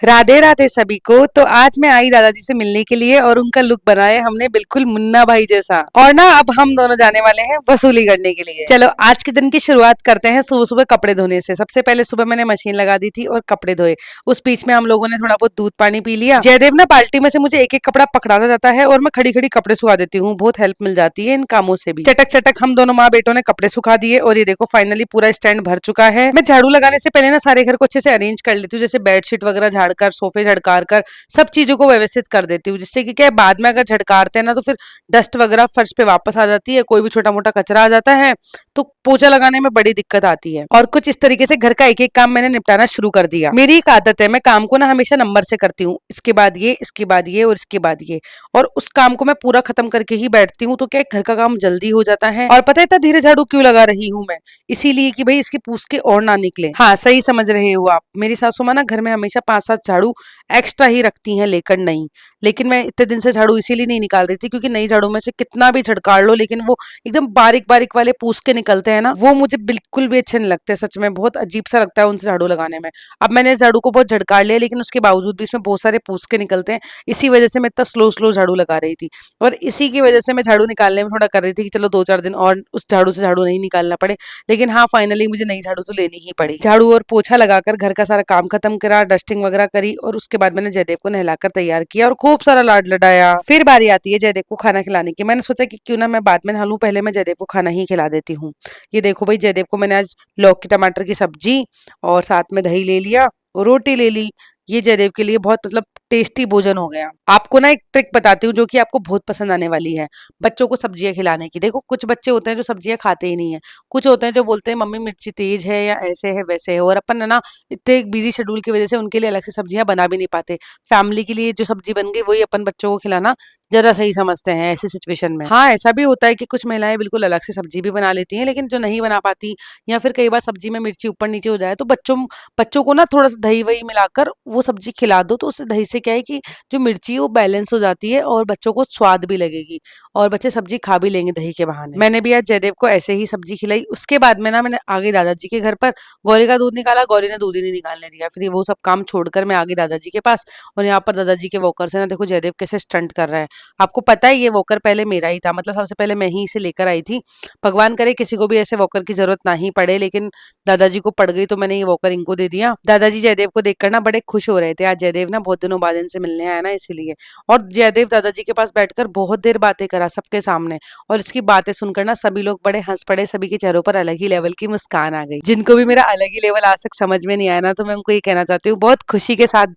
राधे राधे सभी को। तो आज मैं आई दादाजी से मिलने के लिए और उनका लुक बनाया हमने बिल्कुल मुन्ना भाई जैसा। और ना अब हम दोनों जाने वाले हैं वसूली करने के लिए। चलो आज के दिन की शुरुआत करते हैं सुबह सुबह कपड़े धोने से। सबसे पहले सुबह मैंने मशीन लगा दी थी और कपड़े धोए। उस बीच में हम लोगों ने थोड़ा बहुत दूध पानी पी लिया। जयदेव ना बाल्टी में से मुझे एक एक कपड़ा पकड़ाता जाता है और मैं खड़ी खड़ी कपड़े सुखा देती हूँ। बहुत हेल्प मिल जाती है इन कामों से भी। चटक चटक हम दोनों माँ बेटों ने कपड़े सुखा दिए और ये देखो फाइनली पूरा स्टैंड भर चुका है। मैं झाड़ू लगाने से पहले ना सारे घर को अच्छे से अरेंज कर लेती हूँ, जैसे बेडशीट वगैरह झाड़कर, सोफे झड़कार कर सब चीजों को व्यवस्थित कर देती हूँ, जिससे कि क्या है बाद में अगर झड़कारते हैं ना तो फिर डस्ट वगैरह फर्श पे वापस आ जाती है, कोई भी छोटा मोटा कचरा आ जाता है तो पोछा लगाने में बड़ी दिक्कत आती है। और कुछ इस तरीके से घर का एक एक काम मैंने निपटाना शुरू कर दिया। मेरी एक आदत है, मैं काम को ना हमेशा नंबर से करती हूँ, इसके बाद ये, इसके बाद ये और इसके बाद ये, और उस काम को मैं पूरा खत्म करके ही बैठती हूँ, तो क्या है, घर का काम जल्दी हो जाता है। और पता है इतना धीरे झाड़ू क्यों लगा रही हूँ मैं? इसीलिए कि भाई इसकी पूछ के और ना निकले। हाँ सही समझ रहे हो आप, मेरी सासू माँ ना घर में हमेशा 5-7 झाड़ू एक्स्ट्रा ही रखती हैं लेकर नहीं। लेकिन मैं इतने दिन से झाड़ू इसीलिए नहीं निकाल रही थी क्योंकि नई झाड़ू में से कितना भी झड़काड़ लो लेकिन वो एकदम बारीक बारीक वाले पूछ के निकलते हैं ना, वो मुझे बिल्कुल भी अच्छे नहीं लगते। सच में बहुत अजीब सा लगता है उनसे झाड़ू लगाने में। अब मैंने झाड़ू को बहुत झड़काड़ लिया लेकिन उसके बावजूद भी इसमें बहुत सारे पूछ के निकलते हैं। इसी वजह से मैं इतना स्लो स्लो झाड़ू लगा रही थी और इसी की वजह से मैं झाड़ू निकालने में थोड़ा कर रही थी कि चलो 2-4 दिन और उस झाड़ू से झाड़ू नहीं निकालना पड़े। लेकिन हाँ फाइनली मुझे नई झाड़ू तो लेनी ही पड़ी। झाड़ू और पोछा लगाकर घर का सारा काम खत्म करा, डस्टिंग वगैरह करी और उसके बाद मैंने जयदेव को नहलाकर तैयार किया और खूब सारा लाड लडाया। फिर बारी आती है जयदेव को खाना खिलाने की। मैंने सोचा कि क्यों ना मैं बाद में नहा लूं, पहले मैं जयदेव को खाना ही खिला देती हूँ। ये देखो भाई जयदेव को मैंने आज लौकी टमाटर की सब्जी और साथ में दही ले लिया और रोटी ले ली। ये जयदेव के लिए बहुत मतलब टेस्टी भोजन हो गया। आपको ना एक ट्रिक बताती हूँ जो कि आपको बहुत पसंद आने वाली है बच्चों को सब्जियां खिलाने की। देखो कुछ बच्चे होते हैं जो सब्जियां खाते ही नहीं है, कुछ होते हैं जो बोलते हैं मम्मी मिर्ची तेज है या ऐसे है वैसे है, और अपन है ना इतने बिजी शेड्यूल की वजह से उनके लिए अलग से सब्जियां बना भी नहीं पाते। फैमिली के लिए जो सब्जी बन गई वही अपन बच्चों को खिलाना ज्यादा सही समझते हैं ऐसी सिचुएशन में। हाँ ऐसा भी होता है कि कुछ महिलाएं बिल्कुल अलग से सब्जी भी बना लेती हैं, लेकिन जो नहीं बना पाती या फिर कई बार सब्जी में मिर्ची ऊपर नीचे हो जाए तो बच्चों बच्चों को ना थोड़ा सा दही वही मिलाकर वो सब्जी खिला दो, तो उससे दही से क्या है कि जो मिर्ची है वो बैलेंस हो जाती है और बच्चों को स्वाद भी लगेगी और बच्चे सब्जी खा भी लेंगे दही के बहाने। मैंने भी आज जयदेव को ऐसे ही सब्जी खिलाई। उसके बाद में ना मैंने आगे दादाजी के घर पर गौरी का दूध निकाला, गौरी ने दूध ही नहीं निकालने दिया। फिर वो सब काम छोड़कर मैं आ गई दादाजी के पास और यहाँ पर दादाजी के वॉकर से ना देखो जयदेव कैसे स्टंट कर रहा है। आपको पता है ये वॉकर पहले मेरा ही था, मतलब सबसे पहले मैं ही इसे लेकर आई थी। भगवान करे किसी को भी ऐसे वॉकर की जरूरत ना ही पड़े, लेकिन दादाजी को पड़ गई तो मैंने ये वॉकर इनको दे दिया। दादाजी जयदेव को देखकर ना बड़े खुश हो रहे थे। आज जयदेव ना बहुत दिनों बाद इनसे मिलने आया ना इसीलिए। और जयदेव दादाजी के पास बैठकर बहुत देर बातें करा सबके सामने, और इसकी बातें सुनकर ना सभी लोग बड़े हंस पड़े। सभी के चेहरों पर अलग ही लेवल की मुस्कान आ गई। जिनको भी मेरा अलग ही लेवल आज तक समझ में नहीं आया ना, तो मैं उनको ये कहना चाहती हूँ बहुत खुशी के साथ